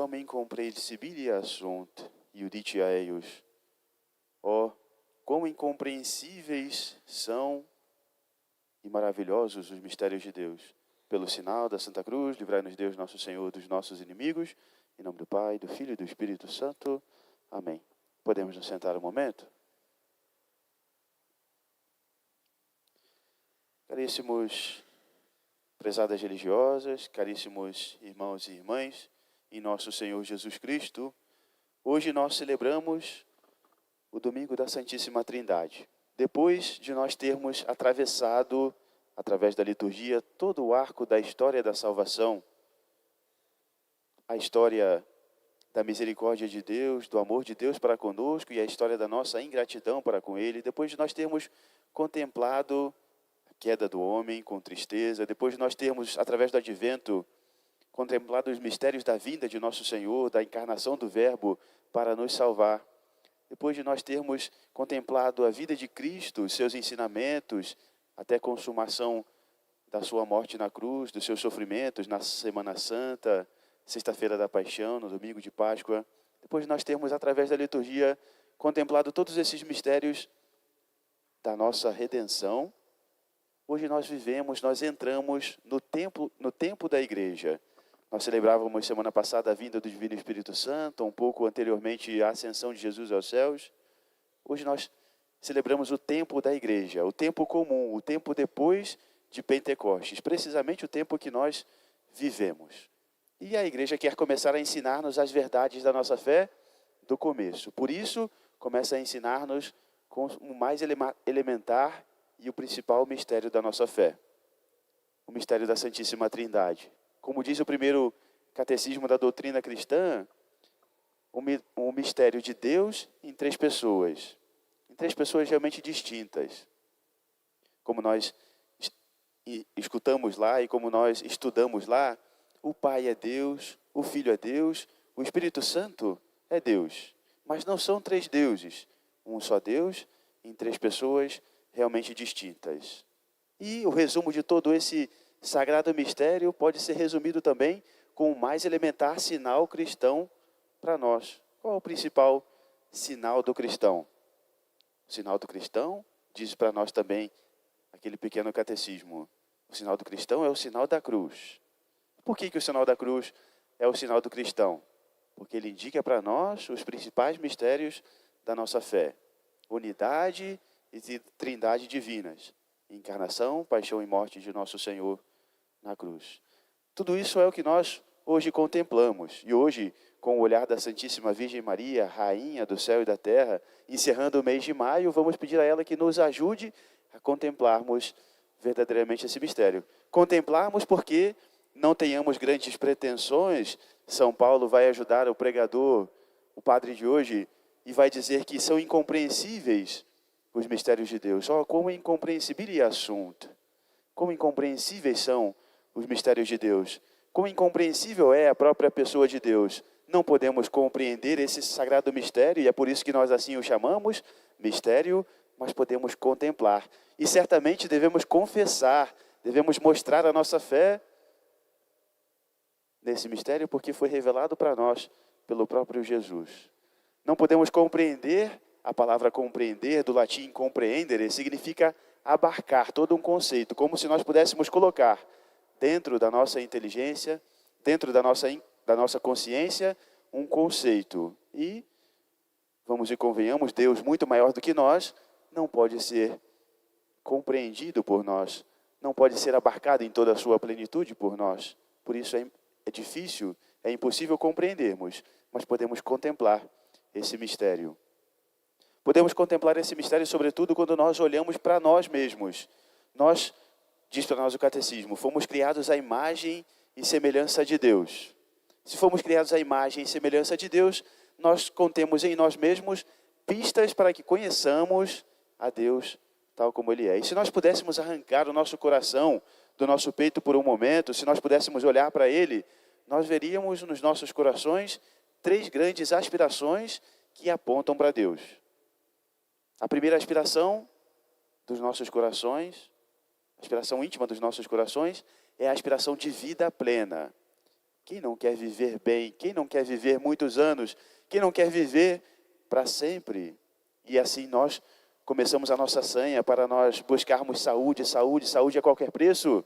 quam incomprehensibili sunt iudicia eius. Ó, quão incompreensíveis são e maravilhosos os mistérios de Deus. Pelo sinal da Santa Cruz, livrai-nos Deus nosso Senhor dos nossos inimigos. Em nome do Pai, do Filho e do Espírito Santo. Amém. Podemos nos sentar um momento? Caríssimos prezadas religiosas, caríssimos irmãos e irmãs, em nosso Senhor Jesus Cristo, hoje nós celebramos o Domingo da Santíssima Trindade. Depois de nós termos atravessado, através da liturgia, todo o arco da história da salvação, a história da misericórdia de Deus, do amor de Deus para conosco e a história da nossa ingratidão para com Ele, depois de nós termos contemplado a queda do homem com tristeza, depois de nós termos, através do advento, contemplado os mistérios da vinda de nosso Senhor, da encarnação do Verbo para nos salvar, depois de nós termos contemplado a vida de Cristo, os seus ensinamentos, até a consumação da sua morte na cruz, dos seus sofrimentos na Semana Santa, Sexta-feira da Paixão, no Domingo de Páscoa, depois de nós termos, através da liturgia, contemplado todos esses mistérios da nossa redenção, hoje nós vivemos, nós entramos no tempo da igreja. Nós celebrávamos semana passada a vinda do Divino Espírito Santo, um pouco anteriormente a ascensão de Jesus aos céus. Hoje nós celebramos o tempo da igreja, o tempo comum, o tempo depois de Pentecostes, precisamente o tempo que nós vivemos. E a igreja quer começar a ensinar-nos as verdades da nossa fé do começo. Por isso, começa a ensinar-nos com o mais elementar e o principal mistério da nossa fé, o mistério da Santíssima Trindade. Como diz o primeiro catecismo da doutrina cristã, o mistério de Deus em três pessoas realmente distintas. Como nós escutamos lá e como nós estudamos lá, o Pai é Deus, o Filho é Deus, o Espírito Santo é Deus. Mas não são três deuses, um só Deus em três pessoas realmente distintas. E o resumo de todo esse sagrado mistério pode ser resumido também com o mais elementar sinal cristão para nós. Qual é o principal sinal do cristão? O sinal do cristão diz para nós também aquele pequeno catecismo. O sinal do cristão é o sinal da cruz. Por que o sinal da cruz é o sinal do cristão? Porque ele indica para nós os principais mistérios da nossa fé. Unidade e trindade divinas. Encarnação, paixão e morte de nosso Senhor na cruz. Tudo isso é o que nós hoje contemplamos. E hoje, com o olhar da Santíssima Virgem Maria, Rainha do céu e da terra, encerrando o mês de maio, vamos pedir a ela que nos ajude a contemplarmos verdadeiramente esse mistério. Contemplarmos porque não tenhamos grandes pretensões. São Paulo vai ajudar o pregador, o padre de hoje, e vai dizer que são incompreensíveis os mistérios de Deus. Oh, como incompreensibili sunt. Como incompreensíveis são os mistérios de Deus. Quão incompreensível é a própria pessoa de Deus. Não podemos compreender esse sagrado mistério, e é por isso que nós assim o chamamos, mistério, mas podemos contemplar. E certamente devemos confessar, devemos mostrar a nossa fé nesse mistério, porque foi revelado para nós pelo próprio Jesus. Não podemos compreender, a palavra compreender, do latim compreendere, significa abarcar todo um conceito, como se nós pudéssemos colocar dentro da nossa inteligência, dentro da nossa consciência, um conceito. E, vamos e convenhamos, Deus muito maior do que nós, não pode ser compreendido por nós, não pode ser abarcado em toda a sua plenitude por nós. Por isso é difícil, é impossível compreendermos, mas podemos contemplar esse mistério. Podemos contemplar esse mistério, sobretudo, quando nós olhamos para nós mesmos. Nós, diz para nós o catecismo, fomos criados à imagem e semelhança de Deus. Se fomos criados à imagem e semelhança de Deus, nós contemos em nós mesmos pistas para que conheçamos a Deus tal como Ele é. E se nós pudéssemos arrancar o nosso coração do nosso peito por um momento, se nós pudéssemos olhar para Ele, nós veríamos nos nossos corações três grandes aspirações que apontam para Deus. A primeira aspiração dos nossos corações, a aspiração íntima dos nossos corações, é a aspiração de vida plena, Quem não quer viver bem? Quem não quer viver muitos anos? Quem não quer viver para sempre? E assim nós começamos a nossa sanha para nós buscarmos saúde, saúde, saúde a qualquer preço,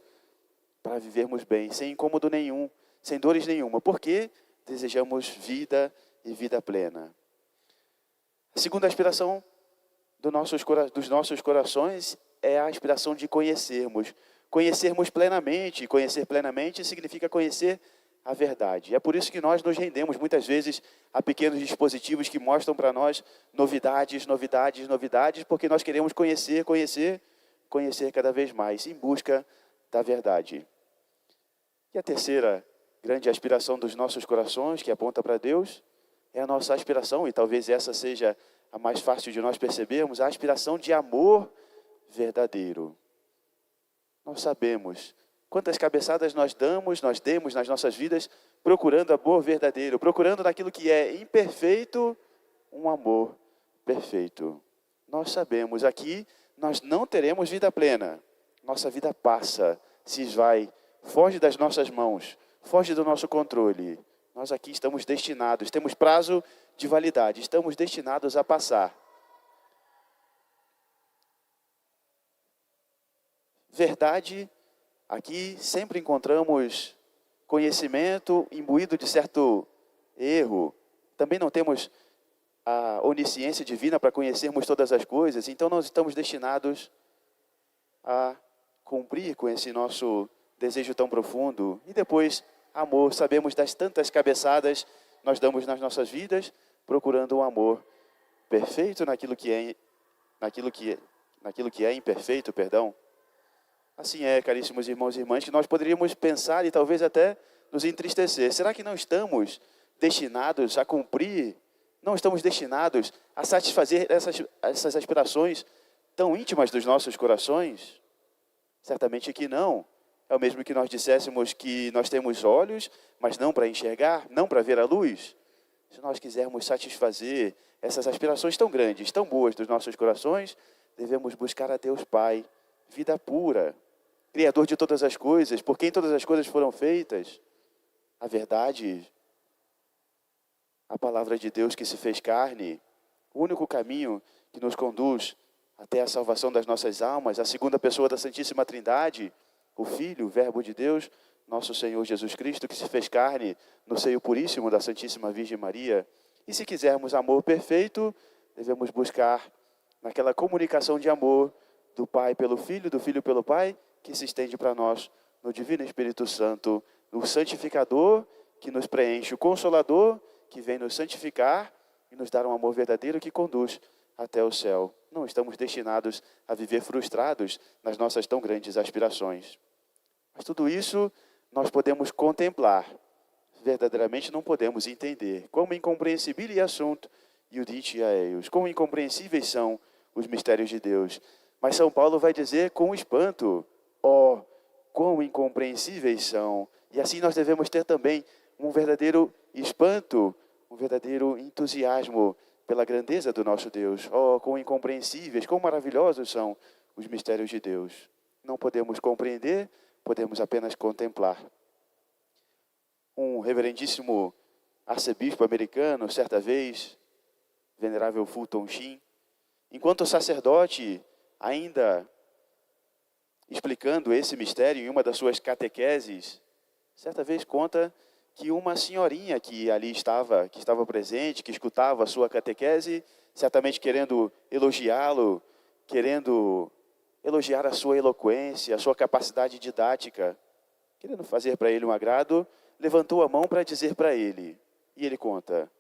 para vivermos bem, sem incômodo nenhum, sem dores nenhuma, porque desejamos vida e vida plena. A segunda aspiração dos nossos corações é a aspiração de conhecermos plenamente. Conhecer plenamente significa conhecer a verdade. É por isso que nós nos rendemos muitas vezes a pequenos dispositivos que mostram para nós novidades, novidades, novidades, porque nós queremos conhecer cada vez mais, em busca da verdade. E a terceira grande aspiração dos nossos corações, que aponta para Deus, é a nossa aspiração, e talvez essa seja a mais fácil de nós percebermos, a aspiração de amor verdadeiro. Nós sabemos quantas cabeçadas nós demos nas nossas vidas, procurando amor verdadeiro, procurando naquilo que é imperfeito, um amor perfeito. Nós sabemos, aqui nós não teremos vida plena. Nossa vida passa, se esvai, foge das nossas mãos, foge do nosso controle. Nós aqui estamos destinados, temos prazo de validade, estamos destinados a passar. Verdade, aqui sempre encontramos conhecimento imbuído de certo erro. Também não temos a onisciência divina para conhecermos todas as coisas, então nós estamos destinados a cumprir com esse nosso desejo tão profundo. E depois, amor, sabemos das tantas cabeçadas nós damos nas nossas vidas, procurando um amor perfeito naquilo que é imperfeito, perdão. Assim é, caríssimos irmãos e irmãs, que nós poderíamos pensar e talvez até nos entristecer. Será que não estamos destinados a cumprir, não estamos destinados a satisfazer essas aspirações tão íntimas dos nossos corações? Certamente que não. É o mesmo que nós disséssemos que nós temos olhos, mas não para enxergar, não para ver a luz. Se nós quisermos satisfazer essas aspirações tão grandes, tão boas dos nossos corações, devemos buscar a Deus Pai, vida pura, Criador de todas as coisas, por quem todas as coisas foram feitas. A verdade, a palavra de Deus que se fez carne, o único caminho que nos conduz até a salvação das nossas almas, a segunda pessoa da Santíssima Trindade, o Filho, o Verbo de Deus, nosso Senhor Jesus Cristo, que se fez carne no seio puríssimo da Santíssima Virgem Maria. E se quisermos amor perfeito, devemos buscar naquela comunicação de amor do Pai pelo Filho, do Filho pelo Pai, que se estende para nós no Divino Espírito Santo, o santificador que nos preenche, o consolador que vem nos santificar e nos dar um amor verdadeiro que conduz até o céu. Não estamos destinados a viver frustrados nas nossas tão grandes aspirações. Mas tudo isso nós podemos contemplar. Verdadeiramente não podemos entender. Quão incompreensível é o assunto, iudite aeios. Quão incompreensíveis são os mistérios de Deus. Mas São Paulo vai dizer com espanto, quão incompreensíveis são. E assim nós devemos ter também um verdadeiro espanto, um verdadeiro entusiasmo pela grandeza do nosso Deus. Quão incompreensíveis, quão maravilhosos são os mistérios de Deus. Não podemos compreender, podemos apenas contemplar. Um reverendíssimo arcebispo americano, certa vez, venerável Fulton Sheen, enquanto sacerdote, ainda explicando esse mistério em uma das suas catequeses, certa vez conta que uma senhorinha que ali estava, que estava presente, que escutava a sua catequese, certamente querendo elogiá-lo, querendo elogiar a sua eloquência, a sua capacidade didática, querendo fazer para ele um agrado, levantou a mão para dizer para ele, e ele conta: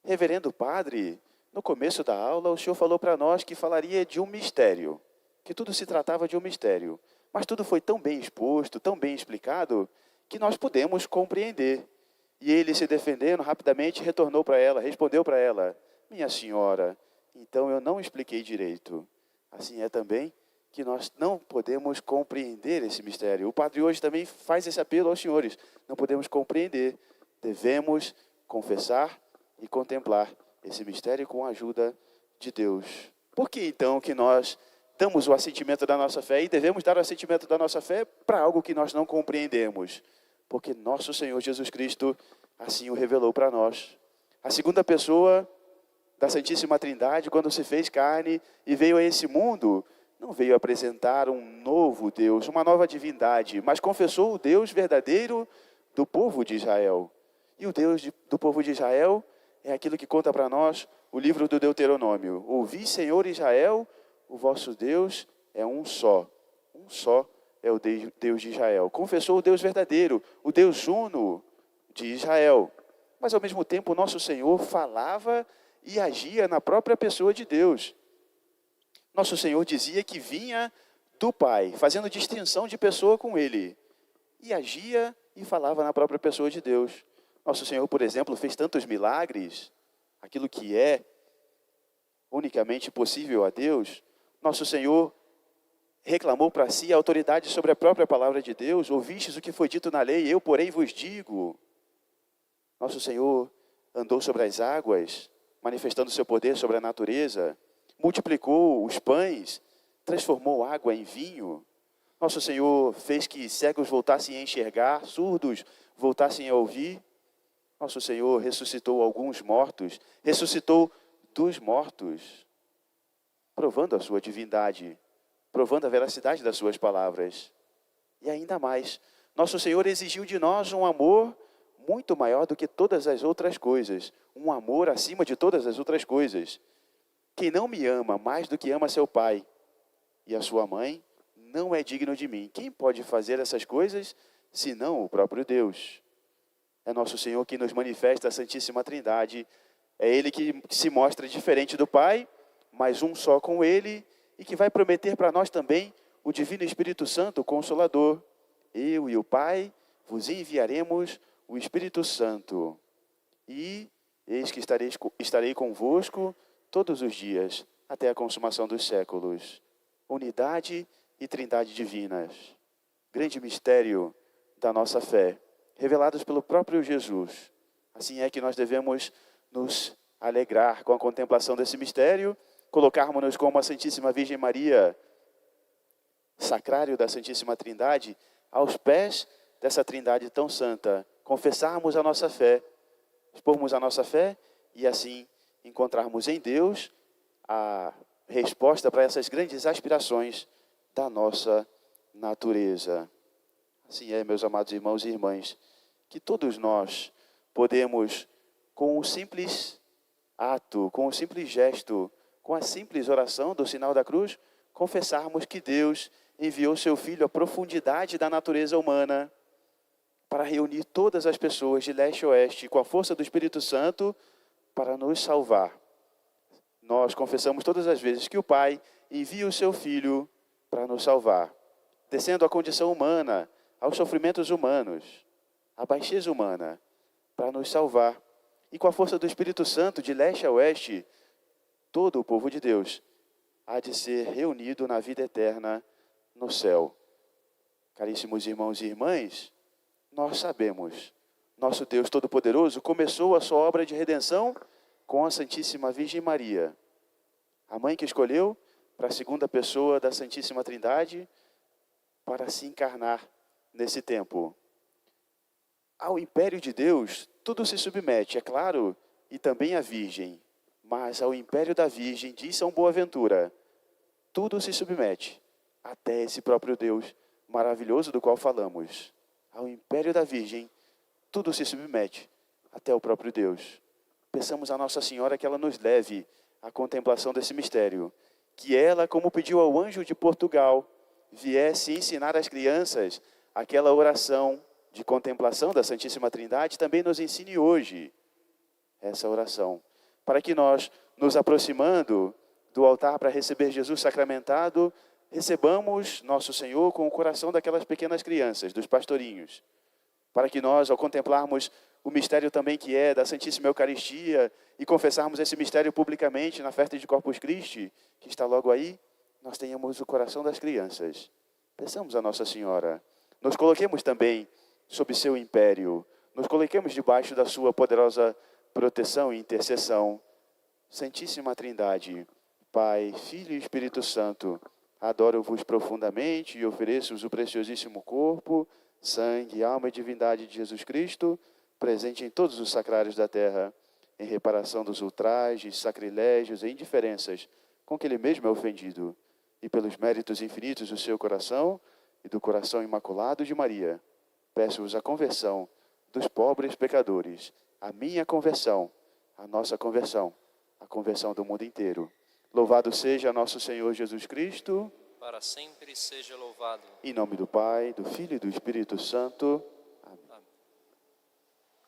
Reverendo Padre, no começo da aula o senhor falou para nós que falaria de um mistério, que tudo se tratava de um mistério, mas tudo foi tão bem exposto, tão bem explicado, que nós pudemos compreender. E ele, se defendendo, rapidamente retornou para ela, respondeu para ela: minha senhora, então eu não expliquei direito. Assim é também que nós não podemos compreender esse mistério. O padre hoje também faz esse apelo aos senhores. Não podemos compreender. Devemos confessar e contemplar esse mistério com a ajuda de Deus. Por que então que nós damos o assentimento da nossa fé e devemos dar o assentimento da nossa fé para algo que nós não compreendemos? porque nosso Senhor Jesus Cristo assim o revelou para nós. A segunda pessoa da Santíssima Trindade, quando se fez carne e veio a esse mundo, não veio apresentar um novo Deus, uma nova divindade, mas confessou o Deus verdadeiro do povo de Israel. E o Deus do povo de Israel é aquilo que conta para nós o livro do Deuteronômio. Ouvi, Senhor Israel, o vosso Deus é um só. Um só é o Deus de Israel. Confessou o Deus verdadeiro, o Deus uno de Israel. Mas ao mesmo tempo o nosso Senhor falava e agia na própria pessoa de Deus. Nosso Senhor dizia que vinha do Pai, fazendo distinção de pessoa com Ele. E agia e falava na própria pessoa de Deus. Nosso Senhor, por exemplo, fez tantos milagres, aquilo que é unicamente possível a Deus. Nosso Senhor reclamou para si a autoridade sobre a própria palavra de Deus. Ouvistes o que foi dito na lei, eu, porém, vos digo. Nosso Senhor andou sobre as águas, manifestando seu poder sobre a natureza, multiplicou os pães, transformou água em vinho. Nosso Senhor fez que cegos voltassem a enxergar, surdos voltassem a ouvir. Nosso Senhor ressuscitou alguns mortos, ressuscitou dos mortos, provando a sua divindade, provando a veracidade das suas palavras. E ainda mais, nosso Senhor exigiu de nós um amor muito maior do que todas as outras coisas, um amor acima de todas as outras coisas. Quem não me ama mais do que ama seu pai e a sua mãe, não é digno de mim. Quem pode fazer essas coisas, senão o próprio Deus? É nosso Senhor que nos manifesta a Santíssima Trindade. É Ele que se mostra diferente do Pai, mas um só com Ele, e que vai prometer para nós também o Divino Espírito Santo, o Consolador. Eu e o Pai vos enviaremos o Espírito Santo. E eis que estarei convosco todos os dias, até a consumação dos séculos. Unidade e Trindade divinas. Grande mistério da nossa fé, revelados pelo próprio Jesus. Assim é que nós devemos nos alegrar com a contemplação desse mistério, colocarmos-nos como a Santíssima Virgem Maria, sacrário da Santíssima Trindade, aos pés dessa Trindade tão santa, confessarmos a nossa fé, expormos a nossa fé e assim encontrarmos em Deus a resposta para essas grandes aspirações da nossa natureza. Assim é, meus amados irmãos e irmãs, que todos nós podemos, com o simples ato, com o simples gesto, com a simples oração do sinal da cruz, confessarmos que Deus enviou seu Filho à profundidade da natureza humana para reunir todas as pessoas de leste a oeste com a força do Espírito Santo para nos salvar. Nós confessamos todas as vezes que o Pai envia o seu Filho para nos salvar, descendo à condição humana, aos sofrimentos humanos, à baixeza humana, para nos salvar. E com a força do Espírito Santo, de leste a oeste, todo o povo de Deus há de ser reunido na vida eterna no céu. Caríssimos irmãos e irmãs, nós sabemos, nosso Deus Todo-Poderoso começou a sua obra de redenção com a Santíssima Virgem Maria, a mãe que escolheu para a segunda pessoa da Santíssima Trindade para se encarnar nesse tempo. Ao império de Deus, tudo se submete, é claro, e também a Virgem. Mas ao império da Virgem, diz São Boaventura, tudo se submete, até esse próprio Deus maravilhoso do qual falamos. Ao império da Virgem, tudo se submete, até o próprio Deus. Peçamos a Nossa Senhora que ela nos leve à contemplação desse mistério. Que ela, como pediu ao anjo de Portugal, viesse ensinar às crianças aquela oração de contemplação da Santíssima Trindade, também nos ensine hoje essa oração. Para que nós, nos aproximando do altar para receber Jesus sacramentado, recebamos nosso Senhor com o coração daquelas pequenas crianças, dos pastorinhos. Para que nós, ao contemplarmos o mistério também que é da Santíssima Eucaristia e confessarmos esse mistério publicamente na festa de Corpus Christi, que está logo aí, nós tenhamos o coração das crianças. Peçamos a Nossa Senhora. Nos coloquemos também sob seu império. Nos coloquemos debaixo da sua poderosa proteção e intercessão. Santíssima Trindade, Pai, Filho e Espírito Santo, adoro-vos profundamente e ofereço-vos o preciosíssimo corpo, sangue, alma e divindade de Jesus Cristo, presente em todos os sacrários da terra, em reparação dos ultrajes, sacrilégios e indiferenças com que ele mesmo é ofendido, e pelos méritos infinitos do seu coração e do coração imaculado de Maria, peço-vos a conversão dos pobres pecadores, a minha conversão, a nossa conversão, a conversão do mundo inteiro. Louvado seja nosso Senhor Jesus Cristo. Para sempre seja louvado. Em nome do Pai, do Filho e do Espírito Santo.